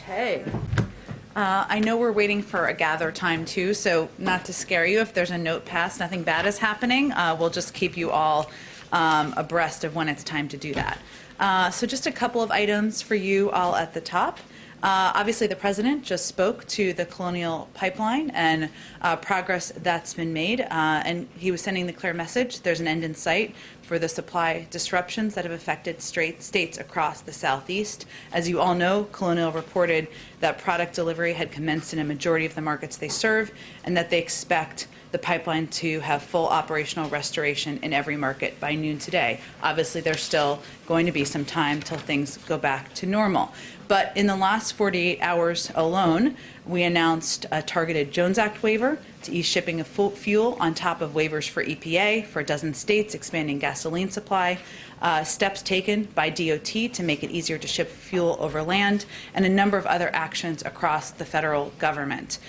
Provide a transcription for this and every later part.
Okay. I know we're waiting for a gather time too, so not to scare you, if there's a note passed, nothing bad is happening. We'll just keep you all abreast of when it's time to do that. So just a couple of items for you all at the top. Obviously, the president just spoke to the Colonial Pipeline and progress that's been made, and he was sending the clear message: there's an end in sight for the supply disruptions that have affected states across the Southeast. As you all know, Colonial reported that product delivery had commenced in a majority of the markets they serve, and that they expect the pipeline to have full operational restoration in every market by noon today. Obviously, there's still going to be some time till things go back to normal. But in the last 48 hours alone, we announced a targeted Jones Act waiver to ease shipping of fuel on top of waivers for EPA for a dozen states, expanding gasoline supply, steps taken by DOT to make it easier to ship fuel over land, and a number of other actions across the federal government.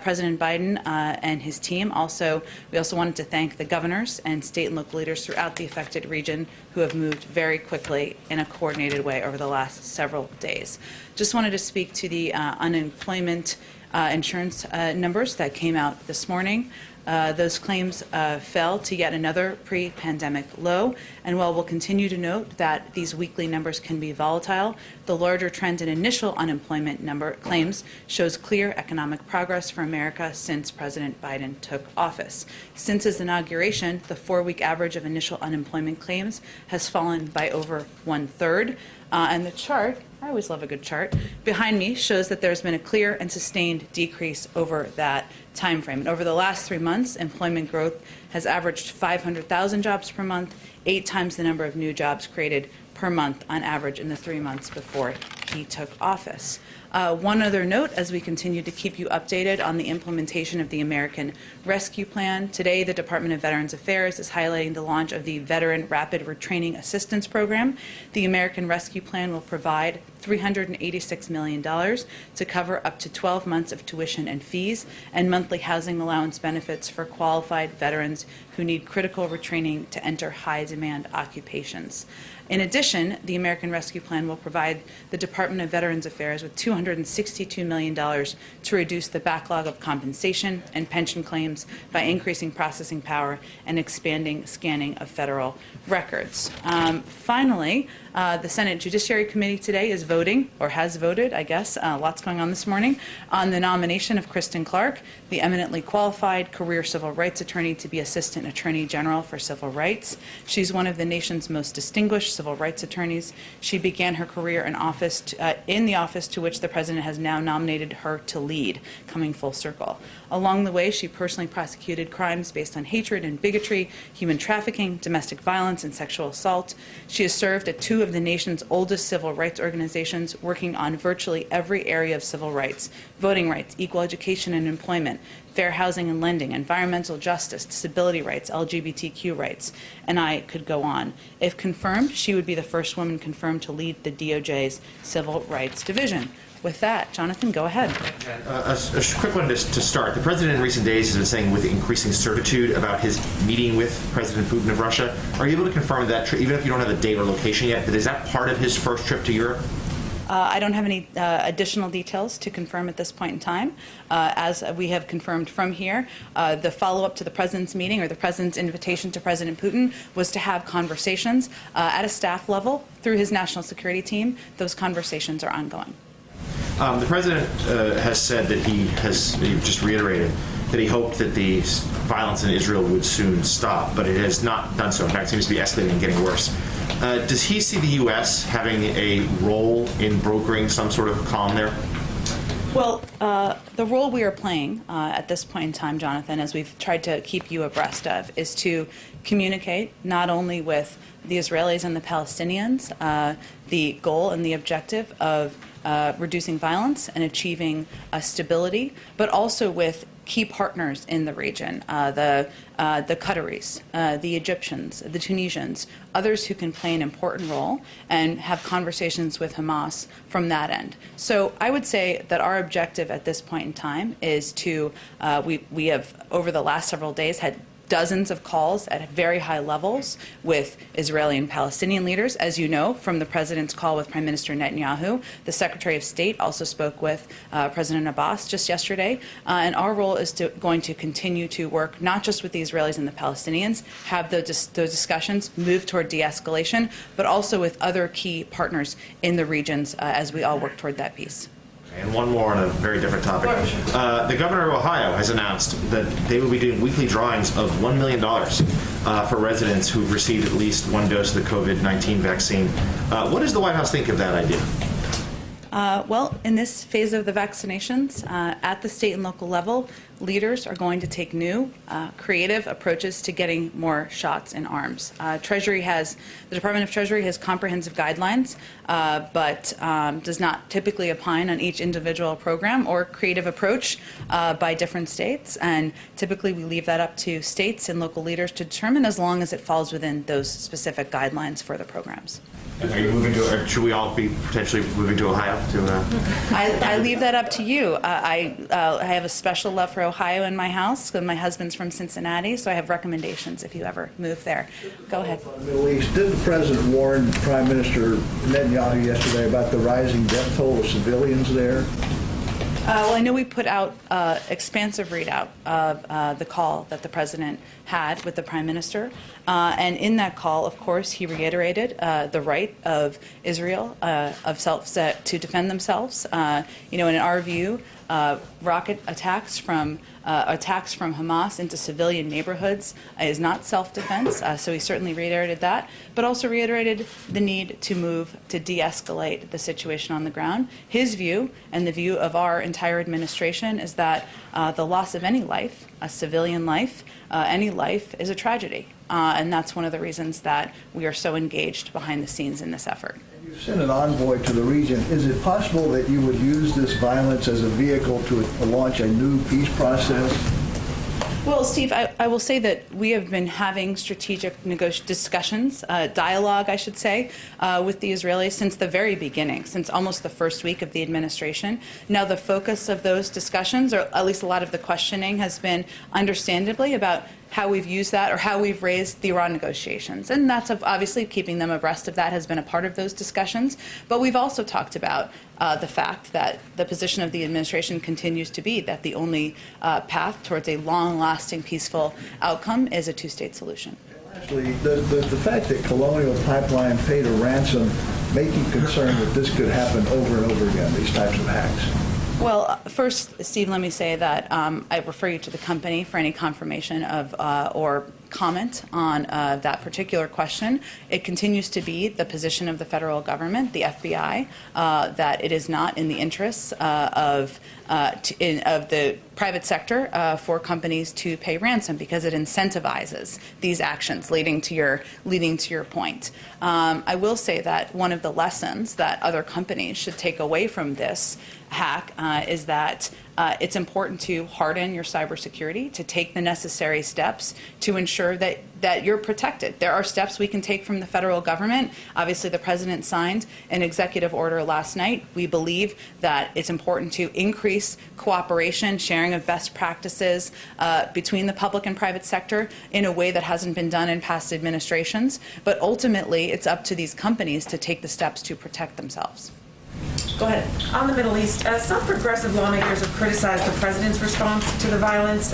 President Biden and his team we also wanted to thank the governors and state and local leaders throughout the affected region who have moved very quickly in a coordinated way over the last several days. Just wanted to speak to the unemployment insurance numbers that came out this morning. Those claims fell to yet another pre-pandemic low, and while we'll continue to note that these weekly numbers can be volatile, the larger trend in initial unemployment number claims shows clear economic progress for America since President Biden took office. Since his inauguration, the 4-week average of initial unemployment claims has fallen by over 1/3, and the chart, I always love a good chart, behind me shows that there's been a clear and sustained decrease over that time frame. And over the last 3 months, employment growth has averaged 500,000 jobs per month, 8 times the number of new jobs created per month on average in the 3 months before he took office. One other note, as we continue to keep you updated on the implementation of the American Rescue Plan, today the Department of Veterans Affairs is highlighting the launch of the Veteran Rapid Retraining Assistance Program. The American Rescue Plan will provide $386 million to cover up to 12 months of tuition and fees and monthly housing allowance benefits for qualified veterans who need critical retraining to enter high-demand occupations. In addition, the American Rescue Plan will provide the Department of Veterans Affairs with $262 million to reduce the backlog of compensation and pension claims by increasing processing power and expanding scanning of federal records. Finally, the Senate Judiciary Committee today is voting, or has voted, I guess, lots going on this morning, on the nomination of Kristen Clark, the eminently qualified career civil rights attorney, to be Assistant Attorney General for Civil Rights. She's one of the nation's most distinguished civil rights attorneys. She began her career in the office to which the President has now nominated her to lead, coming full circle. Along the way, she personally prosecuted crimes based on hatred and bigotry, human trafficking, domestic violence, and sexual assault. She has served at 2 of the nation's oldest civil rights organizations, working on virtually every area of civil rights: voting rights, equal education and employment, fair housing and lending, environmental justice, disability rights, LGBTQ rights, and I could go on. If confirmed, she would be the first woman confirmed to lead the DOJ's Civil Rights Division. With that, Jonathan, go ahead. A quick one to start. The president in recent days has been saying with increasing certitude about his meeting with President Putin of Russia. Are you able to confirm that, even if you don't have a date or location yet, that is that part of his first trip to Europe? I don't have any additional details to confirm at this point in time. As we have confirmed from here, the follow-up to the President's meeting, or the President's invitation to President Putin, was to have conversations at a staff level through his national security team. Those conversations are ongoing. The President has said that he just reiterated that he hoped that the violence in Israel would soon stop, but it has not done so. In fact, it seems to be escalating and getting worse. Does he see the U.S. having a role in brokering some sort of calm there? Well, the role we are playing at this point in time, Jonathan, as we've tried to keep you abreast of, is to communicate not only with the Israelis and the Palestinians the goal and the objective of reducing violence and achieving stability, but also with key partners in the region, the Qataris, the Egyptians, the Tunisians, others who can play an important role, and have conversations with Hamas from that end. So I would say that our objective at this point in time is to, we have over the last several days had dozens of calls at very high levels with Israeli and Palestinian leaders. As you know, from the president's call with Prime Minister Netanyahu, the Secretary of State also spoke with President Abbas just yesterday. And our role is going to continue to work not just with the Israelis and the Palestinians, have those discussions, move toward de-escalation, but also with other key partners in the regions as we all work toward that peace. And one more on a very different topic. The governor of Ohio has announced that they will be doing weekly drawings of $1 million for residents who've received at least one dose of the COVID-19 vaccine. What does the White House think of that idea? Well, in this phase of the vaccinations, at the state and local level, leaders are going to take new, creative approaches to getting more shots in arms. The Department of Treasury has comprehensive guidelines, but does not typically opine on each individual program or creative approach by different states. And typically we leave that up to states and local leaders to determine, as long as it falls within those specific guidelines for the programs. And are you moving to, or should we all be potentially moving to Ohio? I leave that up to you. I have a special love for Ohio in my house, because my husband's from Cincinnati, so I have recommendations if you ever move there. Go ahead. Middle East, did the president warn Prime Minister Netanyahu yesterday about the rising death toll of civilians there? Well, I know we put out expansive readout of the call that the president had with the prime minister. And in that call, of course, he reiterated the right of Israel to defend themselves. And in our view, rocket attacks from Hamas into civilian neighborhoods is not self-defense, so he certainly reiterated that, but also reiterated the need to move to de-escalate the situation on the ground. His view, and the view of our entire administration, is that the loss of any life, a civilian life, any life, is a tragedy. And that's one of the reasons that we are so engaged behind the scenes in this effort. You sent an envoy to the region. Is it possible that you would use this violence as a vehicle to launch a new peace process? Well, Steve, I will say that we have been having strategic discussions, dialogue, I should say, with the Israelis since the very beginning, since almost the first week of the administration. Now, the focus of those discussions, or at least a lot of the questioning, has been understandably about how we've used that or how we've raised the Iran negotiations. And that's obviously keeping them abreast of that has been a part of those discussions. But we've also talked about the fact that the position of the administration continues to be that the only path towards a long-lasting, peaceful outcome is a two-state solution. Actually, the fact that Colonial Pipeline paid a ransom make you concerned that this could happen over and over again, these types of hacks? Well, first, Steve, let me say that I refer you to the company for any confirmation of or comment on that particular question. It continues to be the position of the federal government, the FBI, that it is not in the interests of the private sector for companies to pay ransom, because it incentivizes these actions, leading to your point. I will say that one of the lessons that other companies should take away from this hack is that it's important to harden your cybersecurity, to take the necessary steps to ensure that you're protected. There are steps we can take from the federal government. Obviously, the president signed an executive order last night. We believe that it's important to increase cooperation, sharing of best practices between the public and private sector in a way that hasn't been done in past administrations. But ultimately, it's up to these companies to take the steps to protect themselves. Go ahead. On the Middle East, some progressive lawmakers have criticized the president's response to the violence.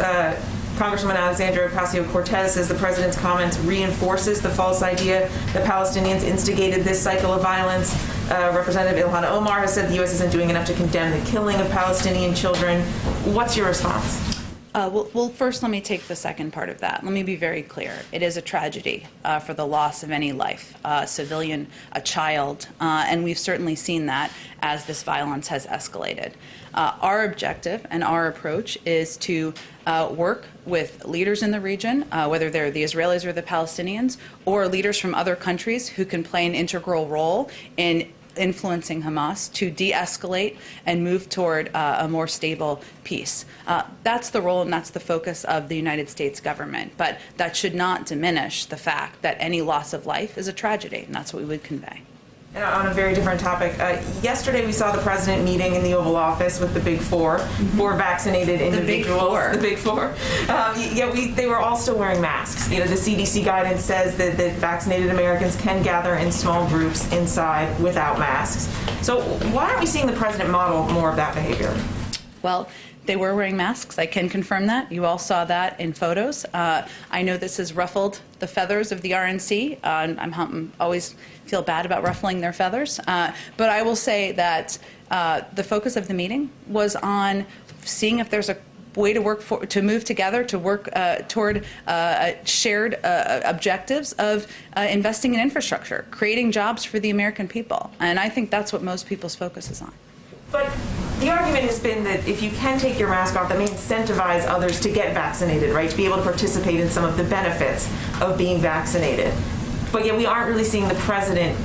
Congresswoman Alexandria Ocasio-Cortez says the president's comments reinforces the false idea that Palestinians instigated this cycle of violence. Representative Ilhan Omar has said the U.S. isn't doing enough to condemn the killing of Palestinian children. What's your response? Well, first, let me take the second part of that. Let me be very clear. It is a tragedy for the loss of any life, a civilian, a child, and we've certainly seen that as this violence has escalated. Our objective and our approach is to work with leaders in the region, whether they're the Israelis or the Palestinians, or leaders from other countries who can play an integral role in influencing Hamas to de-escalate and move toward a more stable peace. That's the role and that's the focus of the United States government. But that should not diminish the fact that any loss of life is a tragedy, and that's what we would convey. And on a very different topic, yesterday we saw the president meeting in the Oval Office with the Big Four, four vaccinated individuals. The Big Four. They were all still wearing masks. You know, the CDC guidance says that vaccinated Americans can gather in small groups inside without masks. So why aren't we seeing the president model more of that behavior? Well, they were wearing masks. I can confirm that. You all saw that in photos. I know this has ruffled the feathers of the RNC. I'm always feel bad about ruffling their feathers. But I will say that the focus of the meeting was on seeing if there's a way to move together, to work toward shared objectives of investing in infrastructure, creating jobs for the American people. And I think that's what most people's focus is on. But the argument has been that if you can take your mask off, that may incentivize others to get vaccinated, right? To be able to participate in some of the benefits of being vaccinated. But yet we aren't really seeing the president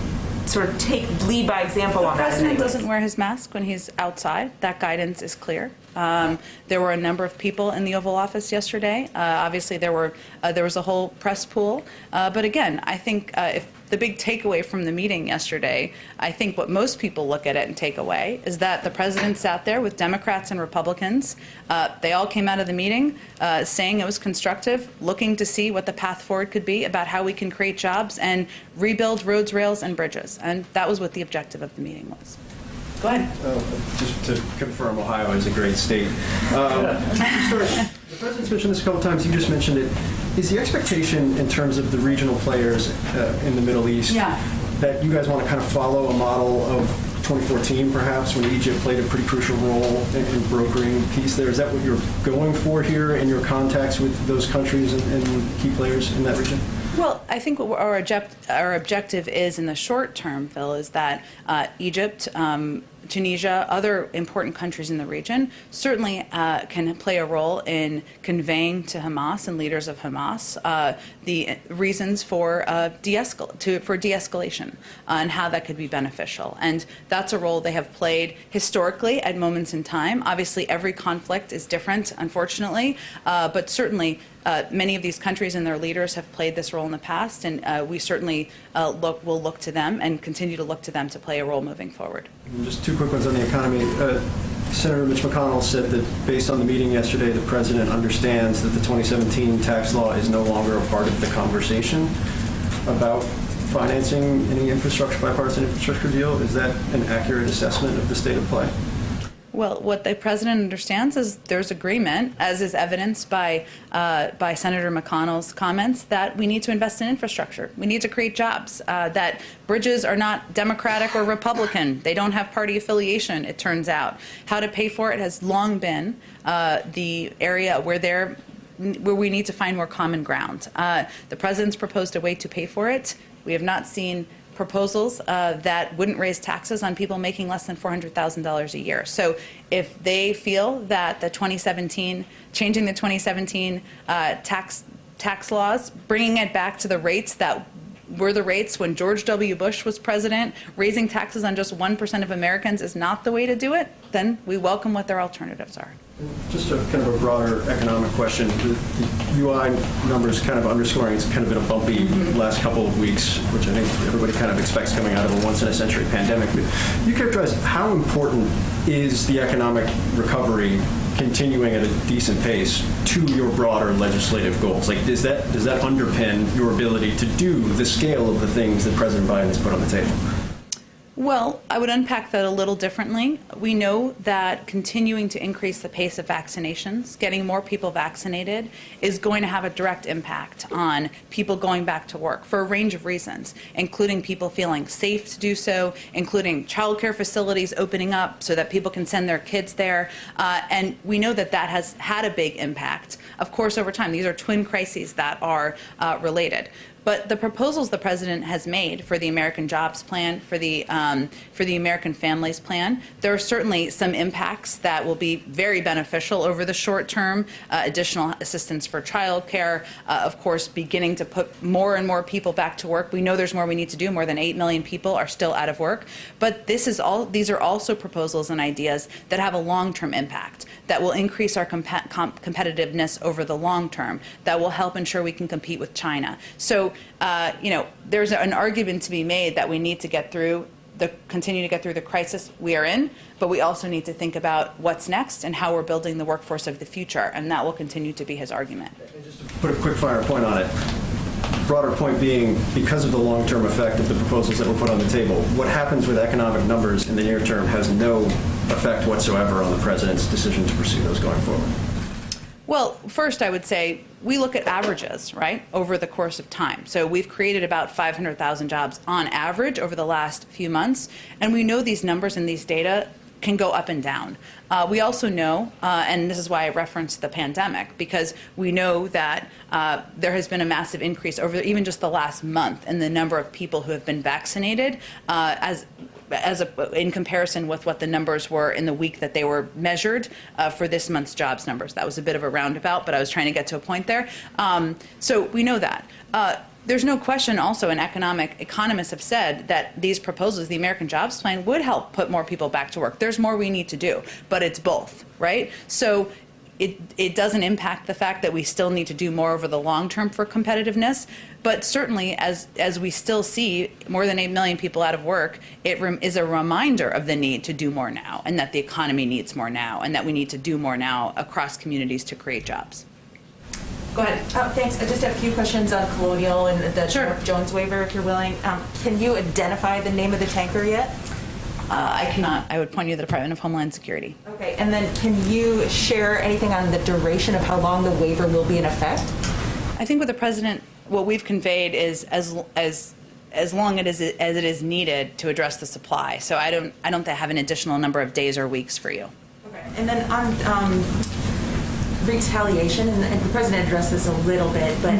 sort of lead by example on that. The president doesn't wear his mask when he's outside. That guidance is clear. There were a number of people in the Oval Office yesterday. Obviously, there was a whole press pool. But again, I think if the big takeaway from the meeting yesterday, I think what most people look at it and take away is that the president sat there with Democrats and Republicans. They all came out of the meeting saying it was constructive, looking to see what the path forward could be about how we can create jobs and rebuild roads, rails, and bridges. And that was what the objective of the meeting was. Go ahead. Just to confirm, Ohio is a great state. The president's mentioned this a couple times. You just mentioned it. Is the expectation in terms of the regional players in the Middle East that you guys want to kind of follow a model of 2014, perhaps, when Egypt played a pretty crucial role in brokering peace there? Is that what you're going for here in your contacts with those countries and key players in that region? Well, I think what our objective is in the short term, Phil, is that Egypt, Tunisia, other important countries in the region certainly can play a role in conveying to Hamas and leaders of Hamas the reasons for de-escalation and how that could be beneficial. And that's a role they have played historically at moments in time. Obviously, every conflict is different, unfortunately, but certainly many of these countries and their leaders have played this role in the past, and we certainly will look to them and continue to look to them to play a role moving forward. And just two quick ones on the economy. Senator Mitch McConnell said that based on the meeting yesterday, the president understands that the 2017 tax law is no longer a part of the conversation about financing any bipartisan infrastructure deal. Is that an accurate assessment of the state of play? Well, what the president understands is there's agreement, as is evidenced by Senator McConnell's comments, that we need to invest in infrastructure. We need to create jobs, that bridges are not Democratic or Republican. They don't have party affiliation, it turns out. How to pay for it has long been the area where we need to find more common ground. The president's proposed a way to pay for it. We have not seen proposals that wouldn't raise taxes on people making less than $400,000 a year. So if they feel that changing the 2017 tax laws, bringing it back to the rates that were the rates when George W. Bush was president, raising taxes on just 1% of Americans is not the way to do it, then we welcome what their alternatives are. Just a kind of a broader economic question. The UI numbers kind of underscoring it's kind of been a bumpy last couple of weeks, which I think everybody kind of expects coming out of a once-in-a-century pandemic. But you characterize how important is the economic recovery continuing at a decent pace to your broader legislative goals? Like, does that underpin your ability to do the scale of the things that President Biden has put on the table? Well, I would unpack that a little differently. We know that continuing to increase the pace of vaccinations, getting more people vaccinated, is going to have a direct impact on people going back to work for a range of reasons, including people feeling safe to do so, including childcare facilities opening up so that people can send their kids there. And we know that that has had a big impact. Of course, over time, these are twin crises that are related. But the proposals the president has made for the American Jobs Plan, for the American Families Plan, there are certainly some impacts that will be very beneficial over the short term. Additional assistance for childcare, of course, beginning to put more and more people back to work. We know there's more we need to do. More than 8 million people are still out of work. But these are also proposals and ideas that have a long-term impact, that will increase our competitiveness over the long term, that will help ensure we can compete with China. So, there's an argument to be made that we need to get through continue to get through the crisis we are in, but we also need to think about what's next and how we're building the workforce of the future, and that will continue to be his argument. Just to put a quick finer point on it, broader point being, because of the long-term effect of the proposals that were put on the table, what happens with economic numbers in the near term has no effect whatsoever on the president's decision to pursue those going forward. Well, first, I would say we look at averages, right, over the course of time. So we've created about 500,000 jobs on average over the last few months, and we know these numbers and these data can go up and down. We also know, and this is why I referenced the pandemic, because we know that there has been a massive increase over even just the last month in the number of people who have been vaccinated in comparison with what the numbers were in the week that they were measured for this month's jobs numbers. That was a bit of a roundabout, but I was trying to get to a point there. So we know that. There's no question also, and economists have said that these proposals, the American Jobs Plan, would help put more people back to work. There's more we need to do, but it's both, right? So it doesn't impact the fact that we still need to do more over the long term for competitiveness, but certainly as we still see more than 8 million people out of work, it is a reminder of the need to do more now, and that the economy needs more now, and that we need to do more now across communities to create jobs. Go ahead. Thanks. I just have a few questions on Colonial and the Sure. Jones waiver, if you're willing. Can you identify the name of the tanker yet? I cannot. I would point you to the Department of Homeland Security. Okay. And then can you share anything on the duration of how long the waiver will be in effect? I think with the president, what we've conveyed is as long as it is needed to address the supply. So I don't have an additional number of days or weeks for you. Okay. And then on retaliation, and the president addressed this a little bit, but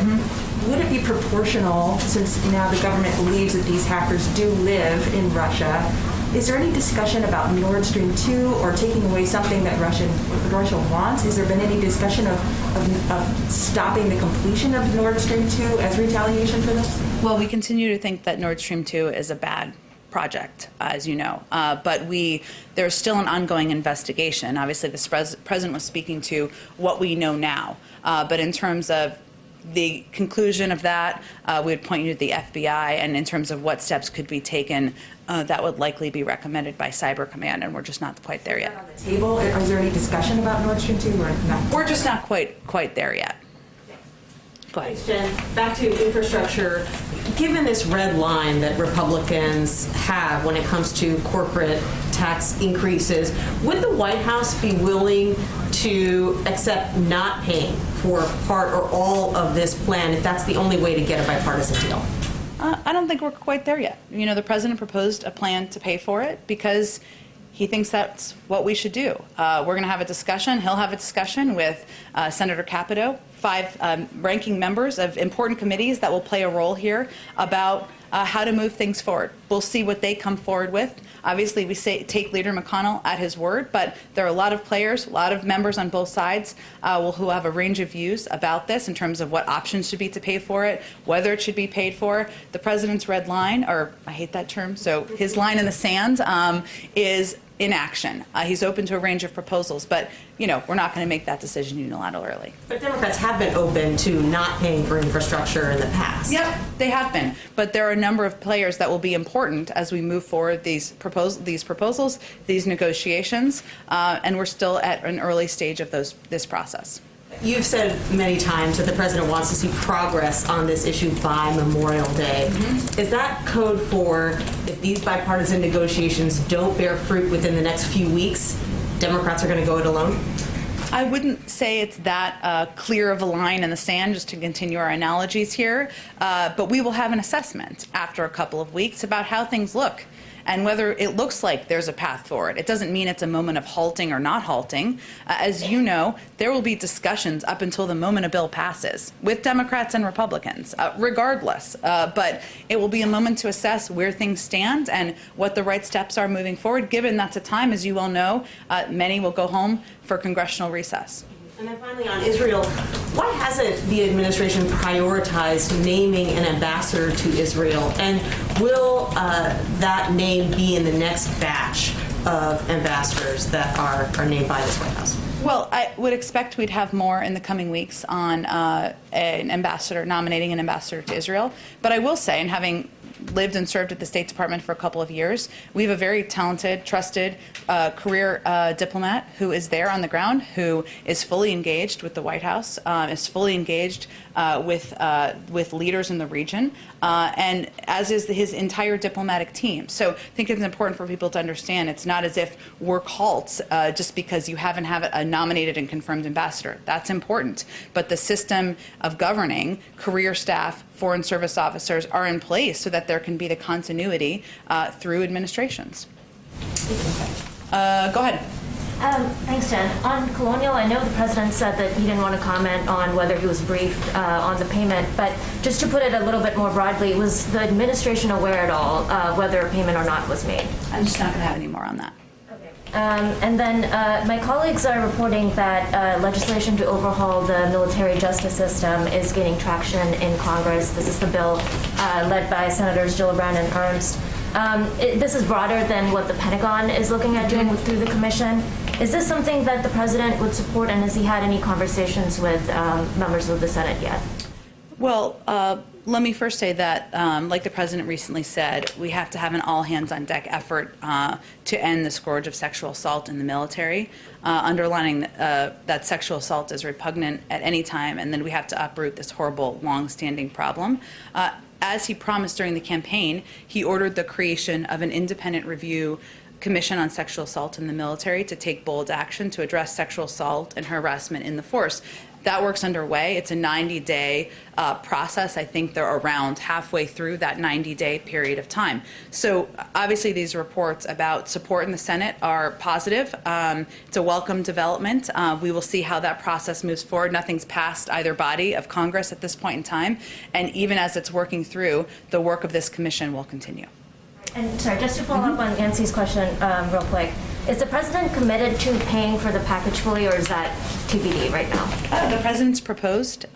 would it be proportional, since now the government believes that these hackers do live in Russia? Is there any discussion about Nord Stream 2 or taking away something that Russia wants? Has there been any discussion of stopping the completion of Nord Stream 2 as retaliation for this? Well, we continue to think that Nord Stream 2 is a bad project, as you know, but there's still an ongoing investigation. Obviously, the president was speaking to what we know now, but in terms of the conclusion of that, we would point you to the FBI, and in terms of what steps could be taken, that would likely be recommended by Cyber Command, and we're just not quite there yet. On the table, is there any discussion about Nord Stream 2 or not? We're just not quite there yet. Go ahead. Thanks, Jen. Back to infrastructure. Given this red line that Republicans have when it comes to corporate tax increases, would the White House be willing to accept not paying for part or all of this plan if that's the only way to get a bipartisan deal? I don't think we're quite there yet. You know, the president proposed a plan to pay for it because he thinks that's what we should do. We're going to have a discussion. He'll have a discussion with Senator Capito, 5 ranking members of important committees that will play a role here about how to move things forward. We'll see what they come forward with. Obviously, we take Leader McConnell at his word, but there are a lot of players, a lot of members on both sides who have a range of views about this in terms of what options should be to pay for it, whether it should be paid for. The president's red line, or I hate that term, so his line in the sand is inaction. He's open to a range of proposals, but you know, we're not going to make that decision unilaterally. But Democrats have been open to not paying for infrastructure in the past. Yep, they have been, but there are a number of players that will be important as we move forward these proposals, these negotiations, and we're still at an early stage of this process. You've said many times that the president wants to see progress on this issue by Memorial Day. Is that code for if these bipartisan negotiations don't bear fruit within the next few weeks, Democrats are going to go it alone? I wouldn't say it's that clear of a line in the sand, just to continue our analogies here, but we will have an assessment after a couple of weeks about how things look and whether it looks like there's a path forward. It doesn't mean it's a moment of halting or not halting. As you know, there will be discussions up until the moment a bill passes with Democrats and Republicans, regardless. But it will be a moment to assess where things stand and what the right steps are moving forward, given that's a time, as you well know, many will go home for congressional recess. And then finally on Israel, why hasn't the administration prioritized naming an ambassador to Israel? And will that name be in the next batch of ambassadors that are named by this White House? Well, I would expect we'd have more in the coming weeks on nominating an ambassador to Israel. But I will say, and having lived and served at the State Department for a couple of years. We have a very talented, trusted career diplomat who is there on the ground, who is fully engaged with the White House, is fully engaged with leaders in the region, and as is his entire diplomatic team. So I think it's important for people to understand it's not as if we're cults just because you haven't have a nominated and confirmed ambassador. That's important. But the system of governing, career staff, foreign service officers are in place so that there can be the continuity through administrations. Go ahead. Thanks, Jen. On Colonial, I know the president said that he didn't want to comment on whether he was briefed on the payment, but just to put it a little bit more broadly, was the administration aware at all whether a payment or not was made? I'm just not going to have any more on that. And then my colleagues are reporting that legislation to overhaul the military justice system is gaining traction in Congress. This is the bill led by Senators Gillibrand and Ernst. This is broader than what the Pentagon is looking at doing through the commission. Is this something that the president would support, and has he had any conversations with members of the Senate yet? Well, let me first say that, like the president recently said, we have to have an all-hands-on-deck effort to end the scourge of sexual assault in the military, underlining that sexual assault is repugnant at any time, and then we have to uproot this horrible, long-standing problem. As he promised during the campaign, he ordered the creation of an independent review commission on sexual assault in the military to take bold action to address sexual assault and harassment in the force. That work's underway. It's a 90-day process. I think they're around halfway through that 90-day period of time. So obviously these reports about support in the Senate are positive. It's a welcome development. We will see how that process moves forward. Nothing's passed either body of Congress at this point in time. And even as it's working through, the work of this commission will continue. And sorry, just to follow up on Yancey's question real quick, is the president committed to paying for the package fully, or is that TBD right now? The president's proposed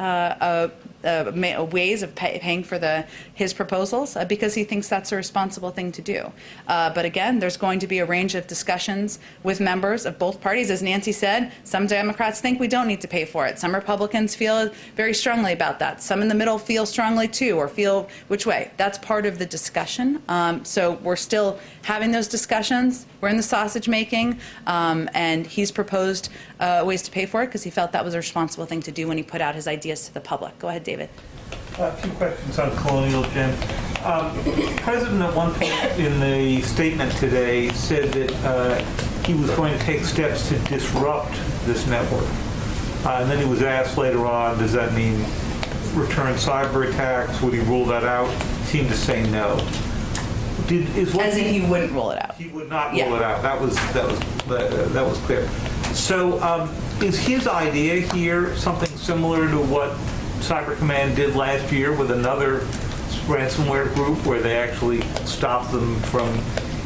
ways of paying for his proposals because he thinks that's a responsible thing to do. But again, there's going to be a range of discussions with members of both parties. As Nancy said, some Democrats think we don't need to pay for it. Some Republicans feel very strongly about that. Some in the middle feel strongly too, or feel which way. That's part of the discussion. So we're still having those discussions. We're in the sausage making, and he's proposed ways to pay for it because he felt that was a responsible thing to do when he put out his ideas to the public. Go ahead, David. A few questions on Colonial, Jen. The president at one point in the statement today said that he was going to take steps to disrupt this network. And then he was asked later on, does that mean return cyber attacks? Would he rule that out? He seemed to say no. As in he wouldn't rule it out. He would not rule it out. That was clear. So is his idea here something similar to what Cyber Command did last year with another ransomware group where they actually stopped them from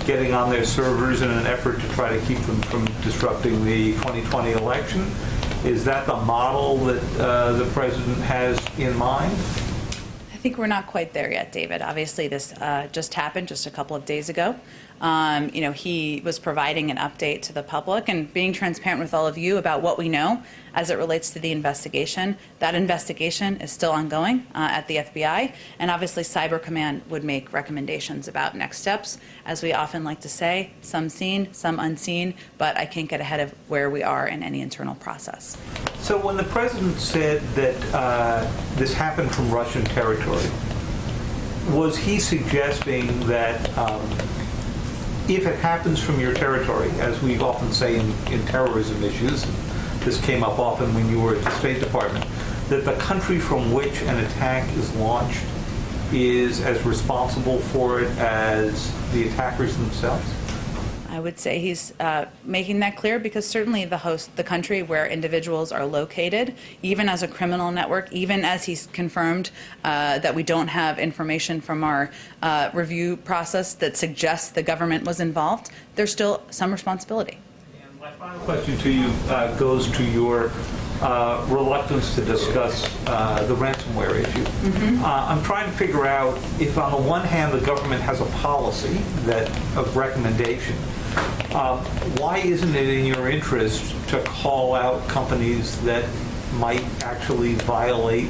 getting on their servers in an effort to try to keep them from disrupting the 2020 election? Is that the model that the president has in mind? I think we're not quite there yet, David. Obviously, this just happened just a couple of days ago. He was providing an update to the public and being transparent with all of you about what we know as it relates to the investigation. That investigation is still ongoing at the FBI, and obviously Cyber Command would make recommendations about next steps. As we often like to say, some seen, some unseen, but I can't get ahead of where we are in any internal process. So when the president said that this happened from Russian territory, was he suggesting that if it happens from your territory, as we often say in terrorism issues, this came up often when you were at the State Department, that the country from which an attack is launched is as responsible for it as the attackers themselves? I would say he's making that clear because certainly the country where individuals are located, even as a criminal network, even as he's confirmed that we don't have information from our review process that suggests the government was involved, there's still some responsibility. And my final question to you goes to your reluctance to discuss the ransomware issue. Mm-hmm. I'm trying to figure out if on the one hand the government has a policy of recommendation, why isn't it in your interest to call out companies that might actually violate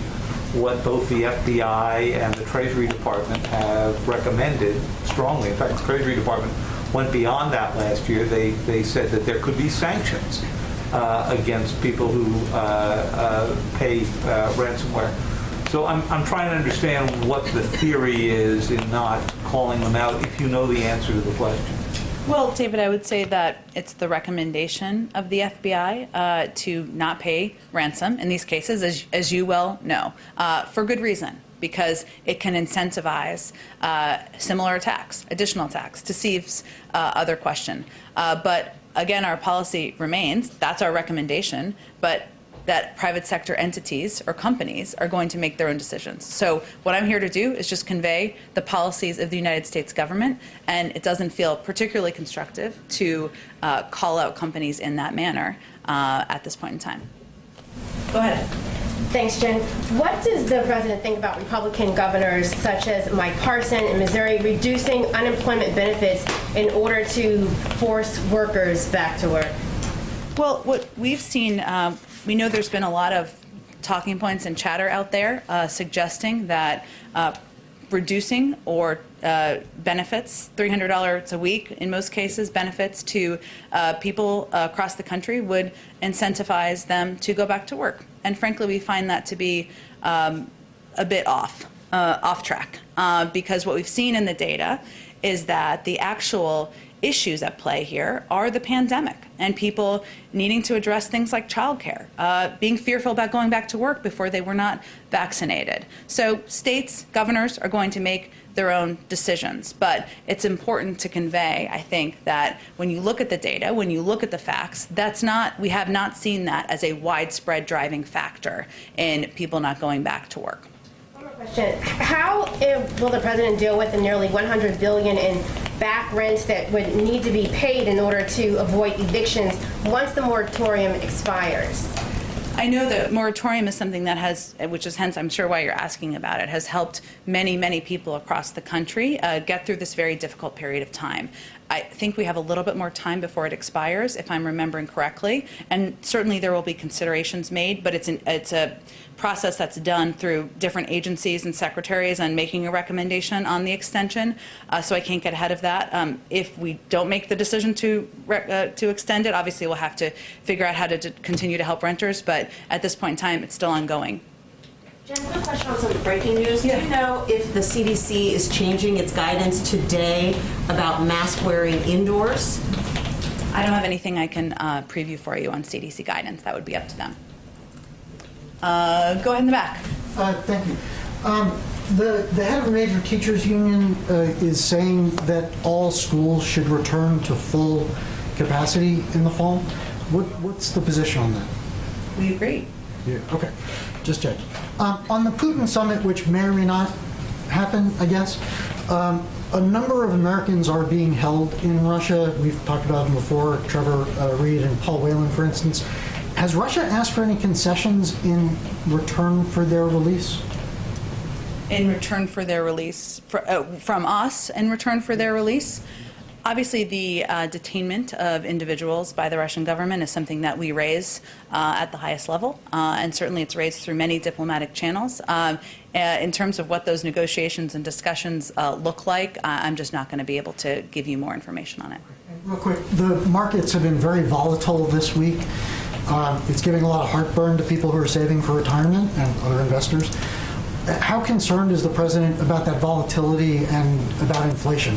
what both the FBI and the Treasury Department have recommended strongly. In fact, the Treasury Department went beyond that last year. They said that there could be sanctions against people who pay ransomware. So I'm trying to understand what the theory is in not calling them out, if you know the answer to the question. Well, David, I would say that it's the recommendation of the FBI to not pay ransom in these cases, as you well know, for good reason, because it can incentivize similar attacks, additional attacks, deceives other question. But again, our policy remains, that's our recommendation, but that private sector entities or companies are going to make their own decisions. So what I'm here to do is just convey the policies of the United States government, and it doesn't feel particularly constructive to call out companies in that manner at this point in time. Go ahead. Thanks, Jen. What does the president think about Republican governors such as Mike Parson in Missouri reducing unemployment benefits in order to force workers back to work? Well, what we've seen, we know there's been a lot of talking points and chatter out there suggesting that reducing or benefits, $300 a week in most cases, benefits to people across the country would incentivize them to go back to work. And frankly, we find that to be a bit off track because what we've seen in the data is that the actual issues at play here are the pandemic and people needing to address things like childcare, being fearful about going back to work before they were not vaccinated. So states, governors are going to make their own decisions, but it's important to convey, I think, that when you look at the data, when you look at the facts, we have not seen that as a widespread driving factor in people not going back to work. Question. How will the president deal with the nearly $100 billion in back rents that would need to be paid in order to avoid evictions once the moratorium expires? I know the moratorium is something that has, which is hence I'm sure why you're asking about it, has helped many, many people across the country get through this very difficult period of time. I think we have a little bit more time before it expires, if I'm remembering correctly, and certainly there will be considerations made, but it's a process that's done through different agencies and secretaries and making a recommendation on the extension, so I can't get ahead of that. If we don't make the decision to extend it, obviously we'll have to figure out how to continue to help renters, but at this point in time, it's still ongoing. Jen, one question on some breaking news. Yeah. Do you know if the CDC is changing its guidance today about mask wearing indoors? I don't have anything I can preview for you on CDC guidance. That would be up to them. Go ahead in the back. Thank you. The head of a major teachers union is saying that all schools should return to full capacity in the fall. What's the position on that? We agree. Yeah. Okay. Just check. On the Putin summit, which may or may not happen, I guess, a number of Americans are being held in Russia. We've talked about them before, Trevor Reed and Paul Whelan, for instance. Has Russia asked for any concessions in return for their release? In return for their release, from us in return for their release? Obviously, the detainment of individuals by the Russian government is something that we raise at the highest level, and certainly it's raised through many diplomatic channels. In terms of what those negotiations and discussions look like, I'm just not going to be able to give you more information on it. Real quick, the markets have been very volatile this week. It's giving a lot of heartburn to people who are saving for retirement and other investors. How concerned is the president about that volatility and about inflation?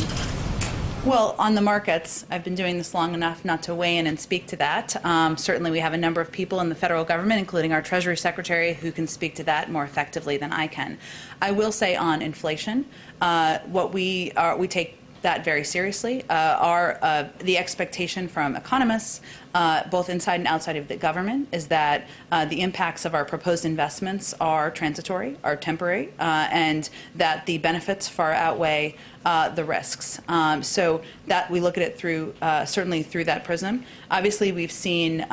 Well, on the markets, I've been doing this long enough not to weigh in and speak to that. Certainly we have a number of people in the federal government, including our Treasury Secretary, who can speak to that more effectively than I can. I will say on inflation, we take that very seriously. The expectation from economists, both inside and outside of the government, is that the impacts of our proposed investments are transitory, are temporary, and that the benefits far outweigh the risks. So that we look at it through, certainly through that prism. Obviously, we've seen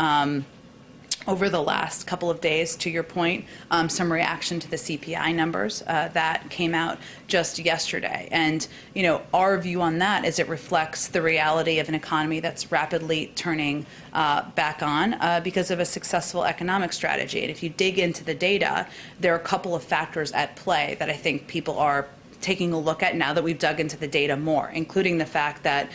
over the last couple of days, to your point, some reaction to the CPI numbers that came out just yesterday. And, our view on that is it reflects the reality of an economy that's rapidly turning back on because of a successful economic strategy. And if you dig into the data, there are a couple of factors at play that I think people are taking a look at now that we've dug into the data more, including the fact that,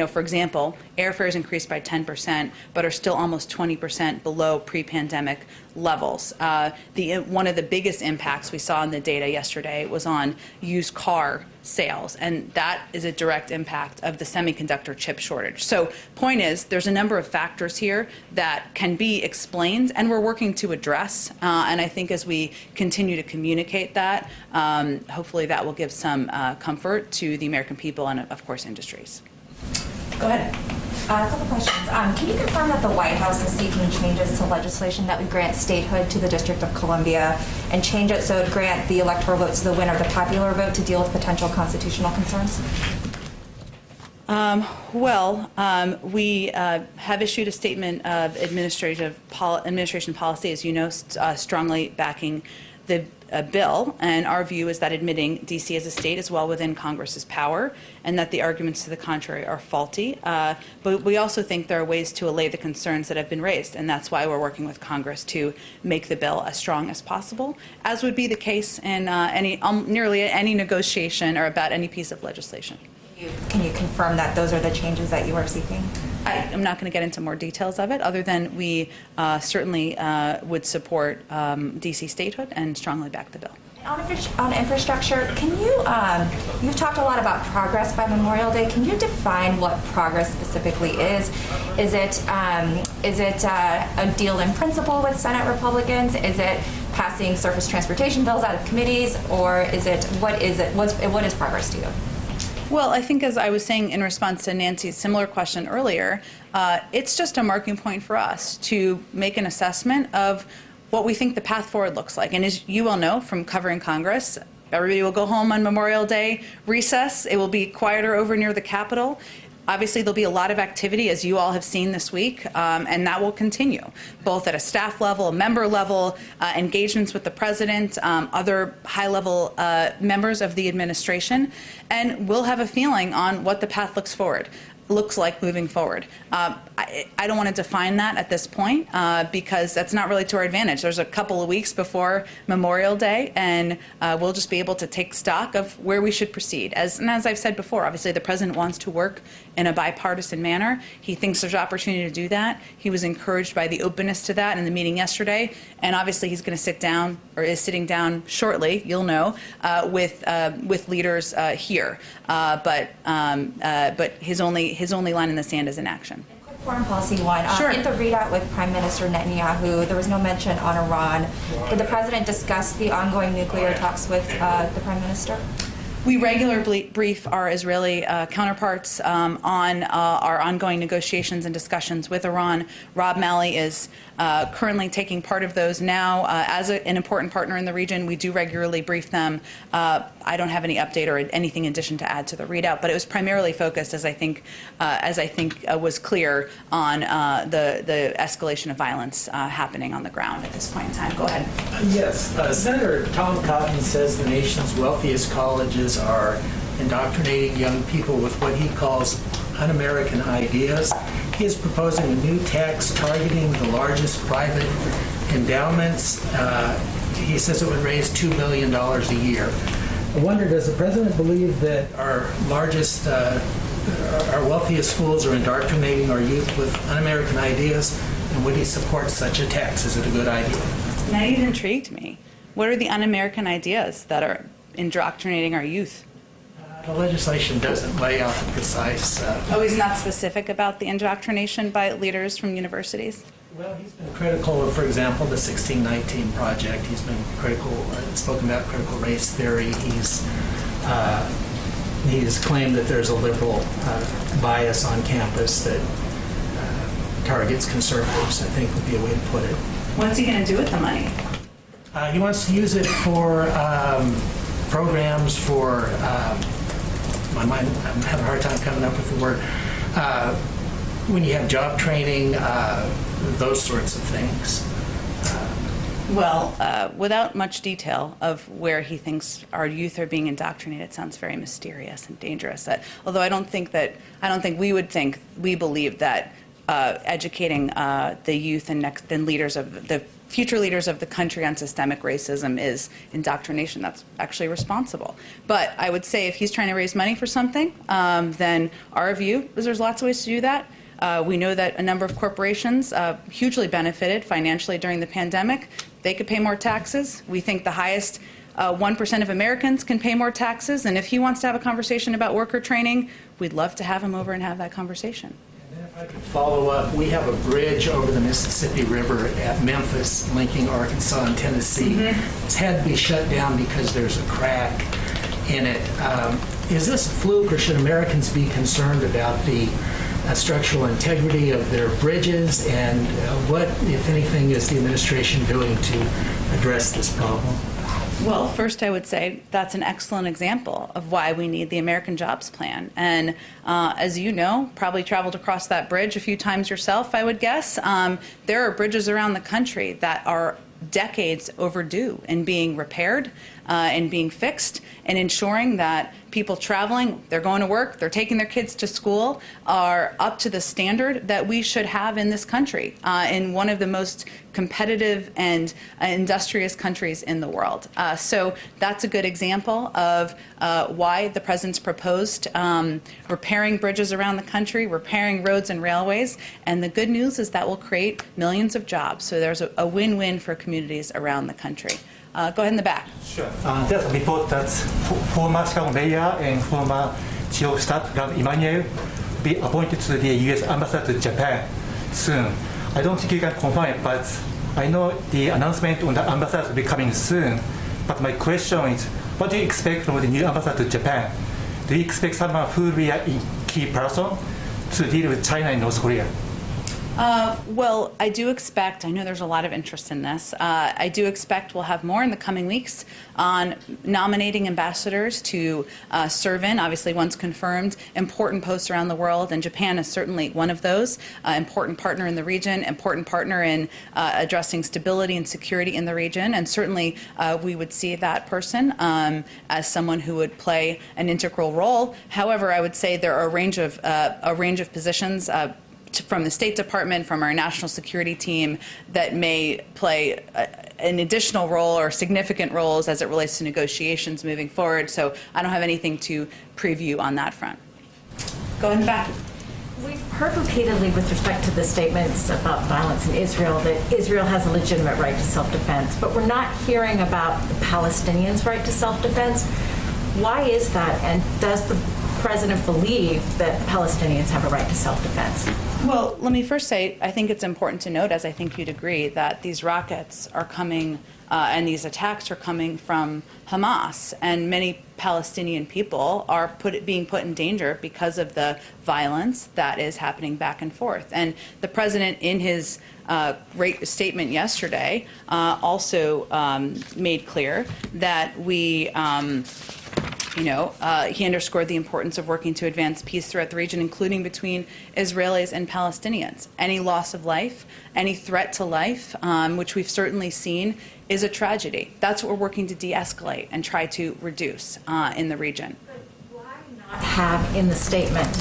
for example, airfares increased by 10%, but are still almost 20% below pre-pandemic levels. One of the biggest impacts we saw in the data yesterday was on used car sales, and that is a direct impact of the semiconductor chip shortage. So point is, there's a number of factors here that can be explained, and we're working to address, and I think as we continue to communicate that, hopefully that will give some comfort to the American people and, of course, industries. Go ahead. A couple questions. Can you confirm that the White House is seeking changes to legislation that would grant statehood to the District of Columbia and change it so it would grant the electoral vote to the winner of the popular vote to deal with potential constitutional concerns? We have issued a statement of administration policy, as you know, strongly backing the bill, and our view is that admitting D.C. as a state is well within Congress's power, and that the arguments to the contrary are faulty. But we also think there are ways to allay the concerns that have been raised, and that's why we're working with Congress to make the bill as strong as possible, as would be the case in nearly any negotiation or about any piece of legislation. Can you confirm that those are the changes that you are seeking? I'm not going to get into more details of it, other than we certainly would support D.C. statehood and strongly back the bill. On infrastructure, can you've talked a lot about progress by Memorial Day. Can you define what progress specifically is? Is it a deal in principle with Senate Republicans? Is it passing surface transportation bills out of committees? Or what is progress to you? Well, I think, as I was saying in response to Nancy's similar question earlier, it's just a marking point for us to make an assessment of what we think the path forward looks like. And as you all know from covering Congress, everybody will go home on Memorial Day recess. It will be quieter over near the Capitol. Obviously, there'll be a lot of activity, as you all have seen this week, and that will continue, both at a staff level, a member level, engagements with the president, other high-level members of the administration, and we'll have a feeling on what the path looks like moving forward. I don't want to define that at this point because that's not really to our advantage. There's a couple of weeks before Memorial Day, and we'll just be able to take stock of where we should proceed. And as I've said before, obviously the president wants to work in a bipartisan manner. He thinks there's opportunity to do that. He was encouraged by the openness to that in the meeting yesterday, and obviously he's going to sit down, or is sitting down shortly, you'll know, with leaders here. But his only line in the sand is inaction. Foreign policy one. Sure. In the readout with Prime Minister Netanyahu, there was no mention on Iran. Did the president discuss the ongoing nuclear talks with the Prime Minister? We regularly brief our Israeli counterparts on our ongoing negotiations and discussions with Iran. Rob Malley is currently taking part of those now. As an important partner in the region, we do regularly brief them. I don't have any update or anything in addition to add to the readout, but it was primarily focused, as I think was clear, on the escalation of violence happening on the ground at this point in time. Go ahead. Yes. Senator Tom Cotton says the nation's wealthiest colleges are indoctrinating young people with what he calls un-American ideas. He is proposing a new tax targeting the largest private endowments. He says it would raise $2 billion a year. I wonder, does the president believe that our wealthiest schools are indoctrinating our youth with un-American ideas? And would he support such a tax? Is it a good idea? Now you've intrigued me. What are the un-American ideas that are indoctrinating our youth? The legislation doesn't lay out the precise... He's not specific about the indoctrination by leaders from universities? Well, he's been critical of, for example, the 1619 Project. He's been critical, spoken about critical race theory. He's claimed that there's a liberal bias on campus that targets conservatives, I think would be a way to put it. What's he going to do with the money? He wants to use it for programs for, I'm having a hard time coming up with the word, when you have job training, those sorts of things. Well, without much detail of where he thinks our youth are being indoctrinated, it sounds very mysterious and dangerous. Although I don't think we believe that educating the youth and leaders of the future leaders of the country on systemic racism is indoctrination. That's actually responsible. But I would say if he's trying to raise money for something, then our view is there's lots of ways to do that. We know that a number of corporations hugely benefited financially during the pandemic. They could pay more taxes. We think the highest 1% of Americans can pay more taxes. And if he wants to have a conversation about worker training, we'd love to have him over and have that conversation. And then if I could follow up, we have a bridge over the Mississippi River at Memphis linking Arkansas and Tennessee. It's had to be shut down because there's a crack in it. Is this a fluke, or should Americans be concerned about the structural integrity of their bridges, and what, if anything, is the administration doing to address this problem? Well, first I would say that's an excellent example of why we need the American Jobs Plan. And as you know, probably traveled across that bridge a few times yourself, I would guess, there are bridges around the country that are decades overdue in being repaired and being fixed, and ensuring that people traveling, they're going to work, they're taking their kids to school, are up to the standard that we should have in this country, in one of the most competitive and industrious countries in the world. So that's a good example of why the president's proposed repairing bridges around the country, repairing roads and railways, and the good news is that will create millions of jobs. So there's a win-win for communities around the country. Go ahead in the back. Sure. There's a report that former Chicago mayor and former chief of staff Emmanuel be appointed to the U.S. ambassador to Japan soon. I don't think you can confirm it, but I know the announcement on the ambassador will be coming soon. But my question is, what do you expect from the new ambassador to Japan? Do you expect someone who will be a key person to deal with China and North Korea? Well, I do expect, I know there's a lot of interest in this, I do expect we'll have more in the coming weeks on nominating ambassadors to serve in, obviously once confirmed, important posts around the world, and Japan is certainly one of those, important partner in the region, important partner in addressing stability and security in the region, and certainly we would see that person as someone who would play an integral role. However, I would say there are a range of positions from the State Department, from our national security team, that may play an additional role or significant roles as it relates to negotiations moving forward. So I don't have anything to preview on that front. Go ahead and back. We've heard repeatedly with respect to the statements about violence in Israel that Israel has a legitimate right to self-defense, but we're not hearing about the Palestinians' right to self-defense. Why is that, and does the president believe that Palestinians have a right to self-defense? Well, let me first say, I think it's important to note, as I think you'd agree, that these rockets are coming and these attacks are coming from Hamas, and many Palestinian people are being put in danger because of the violence that is happening back and forth. And the president, in his great statement yesterday, also made clear that we he underscored the importance of working to advance peace throughout the region, including between Israelis and Palestinians. Any loss of life, any threat to life, which we've certainly seen, is a tragedy. That's what we're working to de-escalate and try to reduce in the region. But why not have in the statement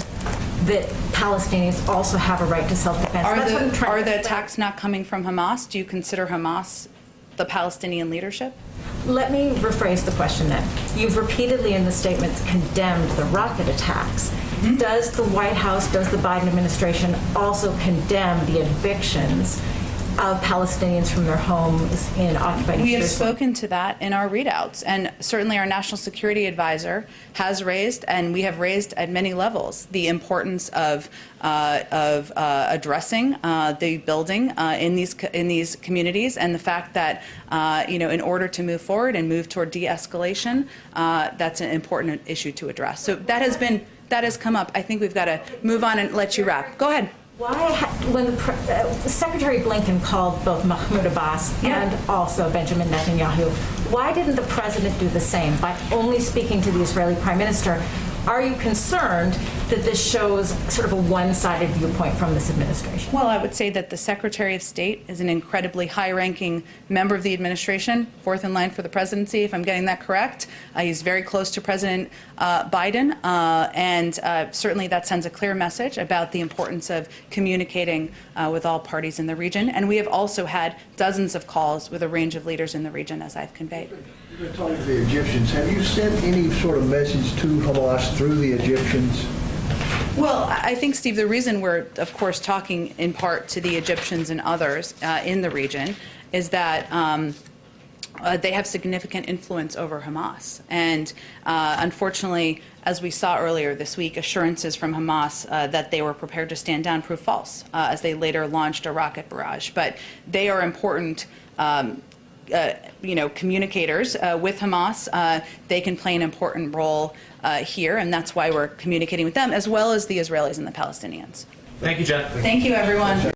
that Palestinians also have a right to self-defense? Are the attacks not coming from Hamas? Do you consider Hamas the Palestinian leadership? Let me rephrase the question then. You've repeatedly in the statements condemned the rocket attacks. Mm-hmm. Does the White House, does the Biden administration also condemn the evictions of Palestinians from their homes in occupied We have Jerusalem? spoken to that in our readouts, and certainly our national security advisor has raised, and we have raised at many levels, the importance of addressing the building in these communities, and the fact that in order to move forward and move toward de-escalation, that's an important issue to address. So that has come up. I think we've got to move on and let you wrap. Go ahead. Why, when Secretary Blinken called both Mahmoud Abbas and also Benjamin Netanyahu, why didn't the president do the same by only speaking to the Israeli prime minister? Are you concerned that this shows sort of a one-sided viewpoint from this administration? Well, I would say that the Secretary of State is an incredibly high-ranking member of the administration, fourth in line for the presidency, if I'm getting that correct. He's very close to President Biden, and certainly that sends a clear message about the importance of communicating with all parties in the region. And we have also had dozens of calls with a range of leaders in the region, as I've conveyed. You've been talking to the Egyptians. Have you sent any sort of message to Hamas through the Egyptians? Well, I think, Steve, the reason we're, of course, talking in part to the Egyptians and others in the region is that they have significant influence over Hamas. And unfortunately, as we saw earlier this week, assurances from Hamas that they were prepared to stand down proved false as they later launched a rocket barrage. But they are important communicators with Hamas. They can play an important role here, and that's why we're communicating with them, as well as the Israelis and the Palestinians. Thank you, Jen. Thank you, everyone.